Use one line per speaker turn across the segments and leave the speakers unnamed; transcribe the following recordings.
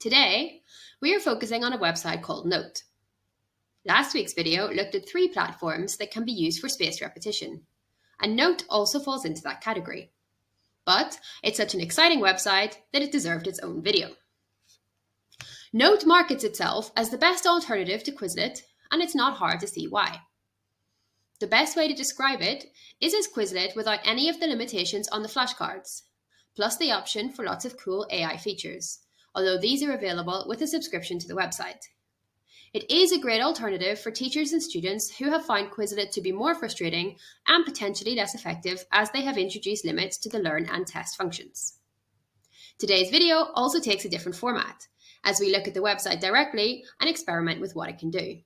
Today, we are focusing on a website called KNOWT. Last week's video looked at 3 platforms that can be used for spaced repetition, and KNOWT also falls into that category. But it's such an exciting website that it deserved its own video. KNOWT markets itself as the best alternative to Quizlet, and it's not hard to see why. The best way to describe it is as Quizlet without any of the limitations on the flashcards, plus the option for lots of cool AI features, although these are available with a subscription to the website. It is a great alternative for teachers and students who have found Quizlet to be more frustrating and potentially less effective as they have introduced limits to the learn and test functions. Today's video also takes a different format, as we look at the website directly and experiment with what it can do.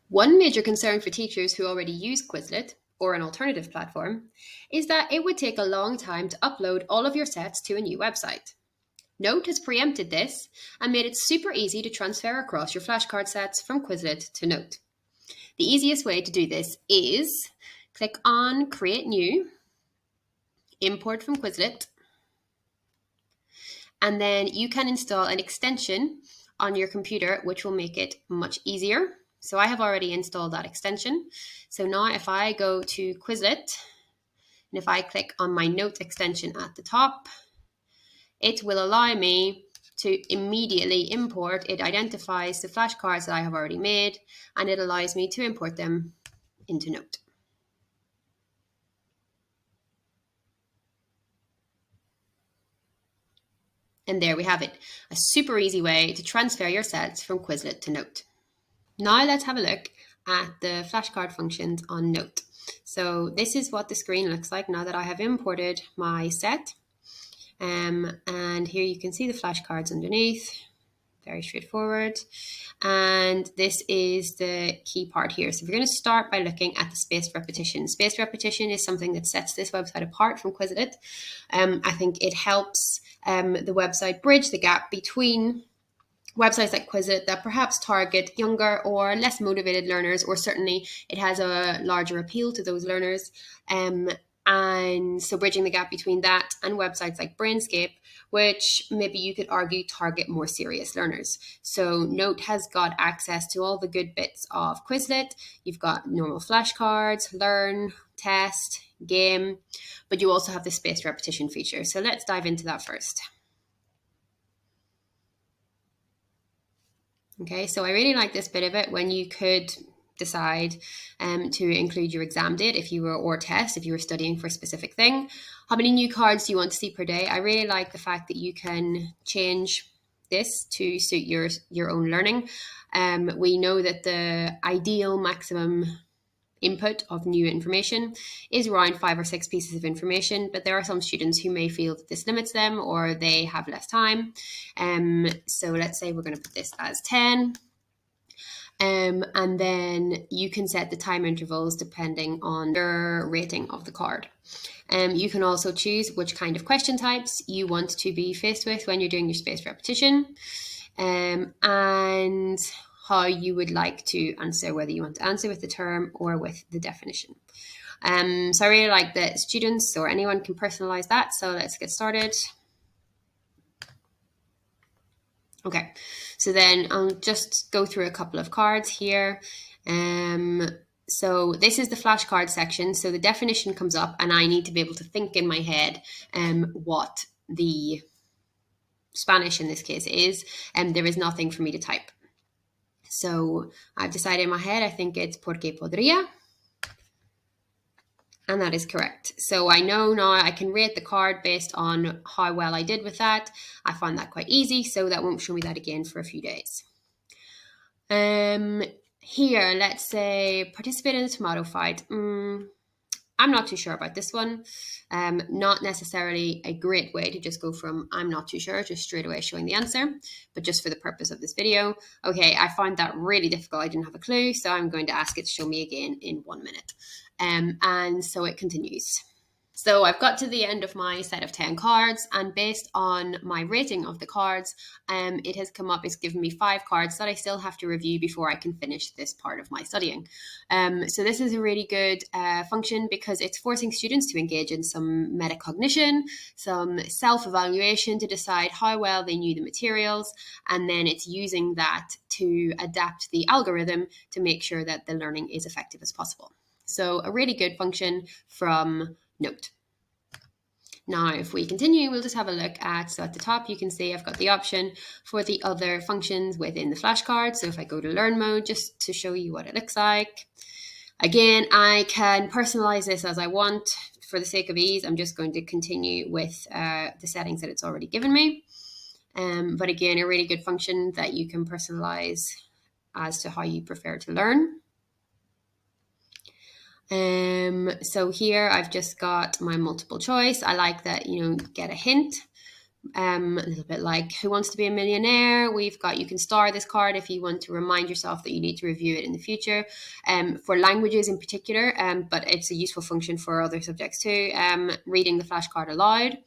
One major concern for teachers who already use Quizlet, or an alternative platform, is that it would take a long time to upload all of your sets to a new website. KNOWT has preempted this and made it super easy to transfer across your flashcard sets from Quizlet to KNOWT. The easiest way to do this is click on Create New, Import from Quizlet, and then you can install an extension on your computer which will make it much easier. So I have already installed that extension. So now if I go to Quizlet, and if I click on my KNOWT extension at the top, it will allow me to immediately import. It identifies the flashcards that I have already made, and it allows me to import them into KNOWT. And there we have it, a super easy way to transfer your sets from Quizlet to KNOWT. Now let's have a look at the flashcard functions on KNOWT. So this is what the screen looks like now that I have imported my set. And here you can see the flashcards underneath, very straightforward. And this is the key part here. So we're going to start by looking at the spaced repetition. Spaced repetition is something that sets this website apart from Quizlet. I think it helps the website bridge the gap between websites like Quizlet that perhaps target younger or less motivated learners, or certainly it has a larger appeal to those learners. And so bridging the gap between that and websites like Brainscape, which maybe you could argue target more serious learners. So KNOWT has got access to all the good bits of Quizlet. You've got normal flashcards, learn, test, game, but you also have the spaced repetition feature. So let's dive into that first. Okay, so I really like this bit of it when you could decide to include your exam date if you were, or test if you were studying for a specific thing. How many new cards do you want to see per day? I really like the fact that you can change this to suit your own learning. We know that the ideal maximum input of new information is around 5 or 6 pieces of information, but there are some students who may feel that this limits them or they have less time. So let's say we're going to put this as 10. And then you can set the time intervals depending on your rating of the card. You can also choose which kind of question types you want to be faced with when you're doing your spaced repetition, and how you would like to answer, whether you want to answer with the term or with the definition. So I really like that students or anyone can personalize that. So let's get started. Okay, so then I'll just go through a couple of cards here. So this is the flashcard section. So the definition comes up and I need to be able to think in my head what the Spanish in this case is, and there is nothing for me to type. So I've decided in my head, I think it's porque podría. And that is correct. So I know now I can rate the card based on how well I did with that. I found that quite easy, so that won't show me that again for a few days. Here, let's say participate in a tomato fight. I'm not too sure about this one. Not necessarily a great way to just go from I'm not too sure, just straight away showing the answer, but just for the purpose of this video. Okay, I found that really difficult. I didn't have a clue, so I'm going to ask it to show me again in 1 minute. And so it continues. So I've got to the end of my set of 10 cards, and based on my rating of the cards, it has come up, it's given me 5 cards that I still have to review before I can finish this part of my studying. So this is a really good function because it's forcing students to engage in some metacognition, some self-evaluation to decide how well they knew the materials, and then it's using that to adapt the algorithm to make sure that the learning is effective as possible. So a really good function from KNOWT. Now, if we continue, we'll just have a look at, so at the top, you can see I've got the option for the other functions within the flashcard. So if I go to learn mode, just to show you what it looks like. Again, I can personalize this as I want. For the sake of ease, I'm just going to continue with the settings that it's already given me. But again, a really good function that you can personalize as to how you prefer to learn. So here I've just got my multiple choice. I like that, get a hint. A little bit like Who Wants to Be a Millionaire? We've got, you can star this card if you want to remind yourself that you need to review it in the future. For languages in particular, but it's a useful function for other subjects too. Reading the flashcard aloud.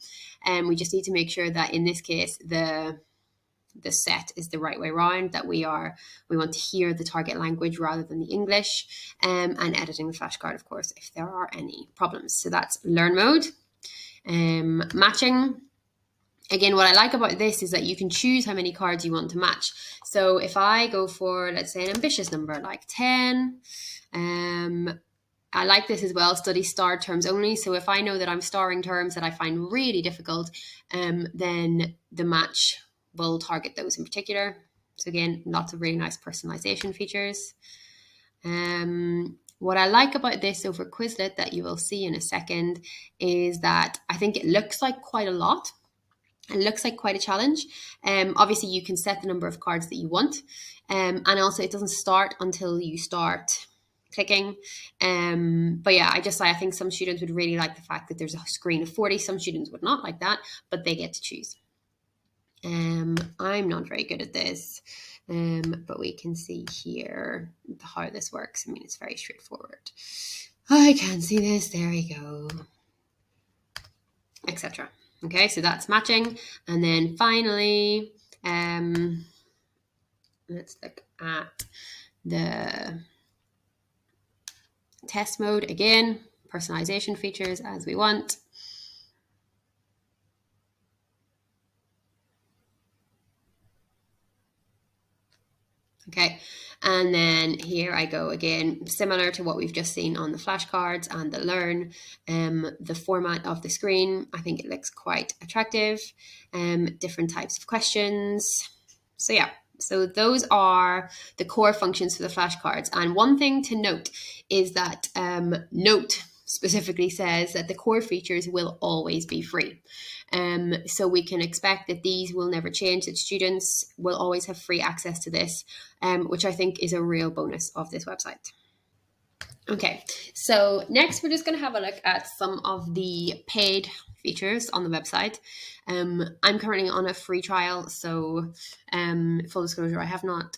We just need to make sure that in this case, the set is the right way around, that we want to hear the target language rather than the English, and editing the flashcard, of course, if there are any problems. So that's learn mode. Matching. Again, what I like about this is that you can choose how many cards you want to match. So if I go for, let's say, an ambitious number like 10, I like this as well, study starred terms only. So if I know that I'm starring terms that I find really difficult, then the match will target those in particular. So again, lots of really nice personalization features. What I like about this over Quizlet that you will see in a second is that I think it looks like quite a lot. It looks like quite a challenge. Obviously, you can set the number of cards that you want. And also, it doesn't start until you start clicking. But yeah, I think some students would really like the fact that there's a screen of 40. Some students would not like that, but they get to choose. I'm not very good at this, but we can see here how this works. I mean, it's very straightforward. I can see this. There we go. Etc. Okay, so that's matching. And then finally, let's look at the test mode again. Personalization features as we want. Okay, and then here I go again, similar to what we've just seen on the flashcards and the learn. The format of the screen, I think it looks quite attractive. Different types of questions. So yeah, so those are the core functions for the flashcards. And one thing to note is that KNOWT specifically says that the core features will always be free. So we can expect that these will never change, that students will always have free access to this, which I think is a real bonus of this website. Okay, so next we're just going to have a look at some of the paid features on the website. I'm currently on a free trial, so full disclosure, I have not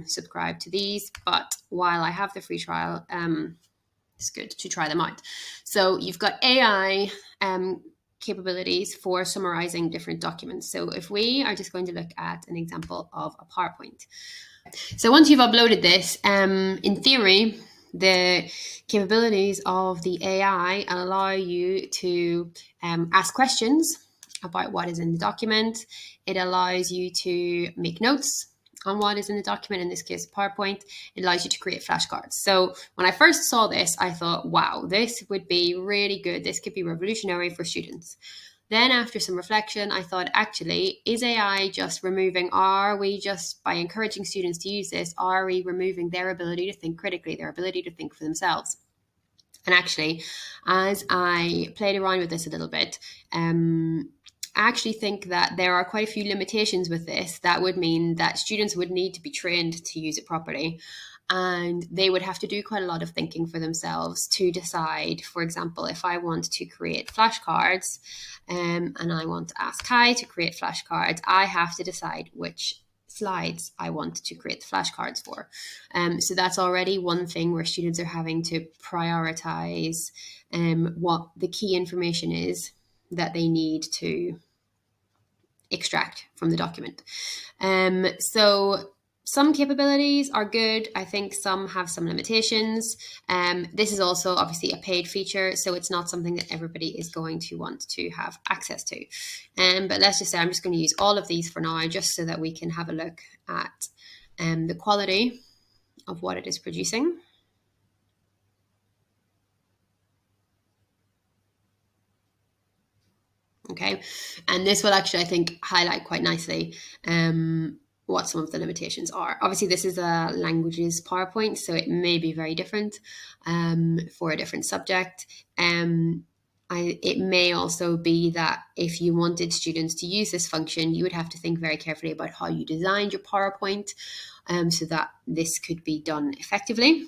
subscribed to these, but while I have the free trial, it's good to try them out. So you've got AI capabilities for summarizing different documents. So if we are just going to look at an example of a PowerPoint. So once you've uploaded this, in theory, the capabilities of the AI allow you to ask questions about what is in the document. It allows you to make notes on what is in the document, in this case, PowerPoint. It allows you to create flashcards. So when I first saw this, I thought, wow, this would be really good. This could be revolutionary for students. Then after some reflection, I thought, actually, is AI just removing, are we just, by encouraging students to use this, are we removing their ability to think critically, their ability to think for themselves? And actually, as I played around with this a little bit, I actually think that there are quite a few limitations with this that would mean that students would need to be trained to use it properly. And they would have to do quite a lot of thinking for themselves to decide, for example, if I want to create flashcards and I want to ask Kai to create flashcards, I have to decide which slides I want to create the flashcards for. So that's already one thing where students are having to prioritize what the key information is that they need to extract from the document. So some capabilities are good. I think some have some limitations. This is also obviously a paid feature, so it's not something that everybody is going to want to have access to. But let's just say I'm just going to use all of these for now, just so that we can have a look at the quality of what it is producing. Okay, and this will actually, I think, highlight quite nicely what some of the limitations are. Obviously, this is a languages PowerPoint, so it may be very different for a different subject. It may also be that if you wanted students to use this function, you would have to think very carefully about how you designed your PowerPoint so that this could be done effectively.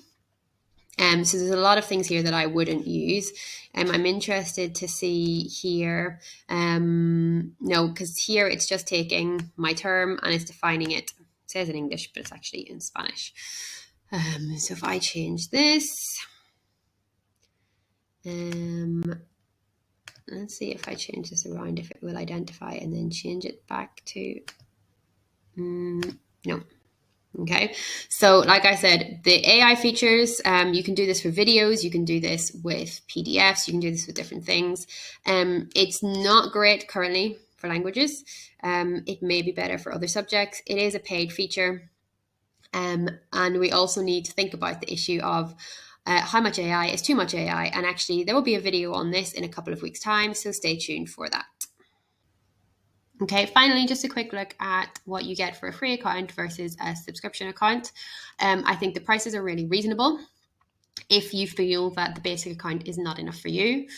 So there's a lot of things here that I wouldn't use. I'm interested to see here, no, because here it's just taking my term and it's defining it. It says in English, but it's actually in Spanish. So if I change this, let's see if I change this around, if it will identify and then change it back to, no. Okay, so like I said, the AI features, you can do this for videos, you can do this with PDFs, you can do this with different things. It's not great currently for languages. It may be better for other subjects. It is a paid feature. And we also need to think about the issue of how much AI is too much AI. And actually, there will be a video on this in a couple of weeks' time, so stay tuned for that. Okay, finally, just a quick look at what you get for a free account versus a subscription account. I think the prices are really reasonable if you feel that the basic account is not enough for you.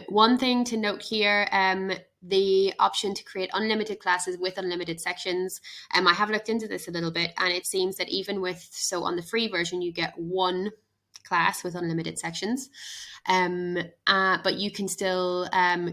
One thing to note here, the option to create unlimited classes with unlimited sections. I have looked into this a little bit, and it seems that even with, so on the free version, you get one class with unlimited sections, but you can still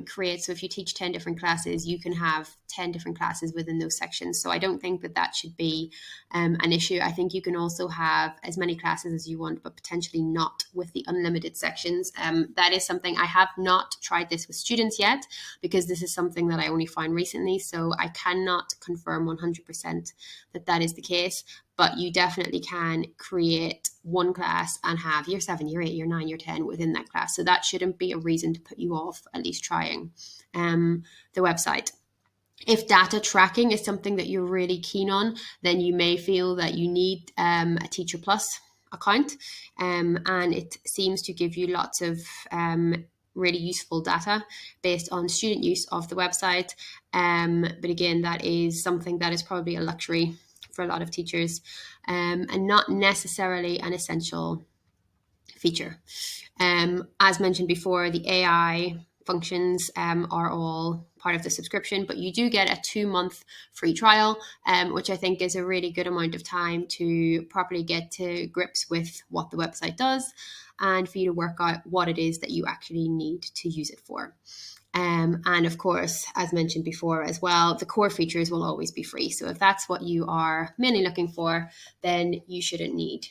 create, so if you teach 10 different classes, you can have 10 different classes within those sections. So I don't think that that should be an issue. I think you can also have as many classes as you want, but potentially not with the unlimited sections. That is something I have not tried this with students yet, because this is something that I only found recently, so I cannot confirm 100% that that is the case. But you definitely can create one class and have year 7, year 8, year 9, year 10 within that class. So that shouldn't be a reason to put you off at least trying the website. If data tracking is something that you're really keen on, then you may feel that you need a Teacher Plus account. And it seems to give you lots of really useful data based on student use of the website. But again, that is something that is probably a luxury for a lot of teachers, and not necessarily an essential feature. As mentioned before, the AI functions are all part of the subscription, but you do get a 2-month free trial, which I think is a really good amount of time to properly get to grips with what the website does and for you to work out what it is that you actually need to use it for. And of course, as mentioned before as well, the core features will always be free. So if that's what you are mainly looking for, then you shouldn't need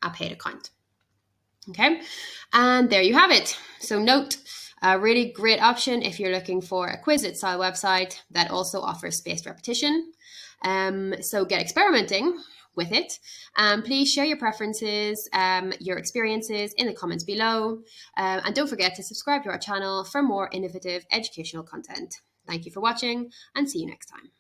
a paid account. Okay, and there you have it. So KNOWT, a really great option if you're looking for a Quizlet style website that also offers spaced repetition. So get experimenting with it. Please share your preferences, your experiences in the comments below. And don't forget to subscribe to our channel for more innovative educational content. Thank you for watching, and see you next time.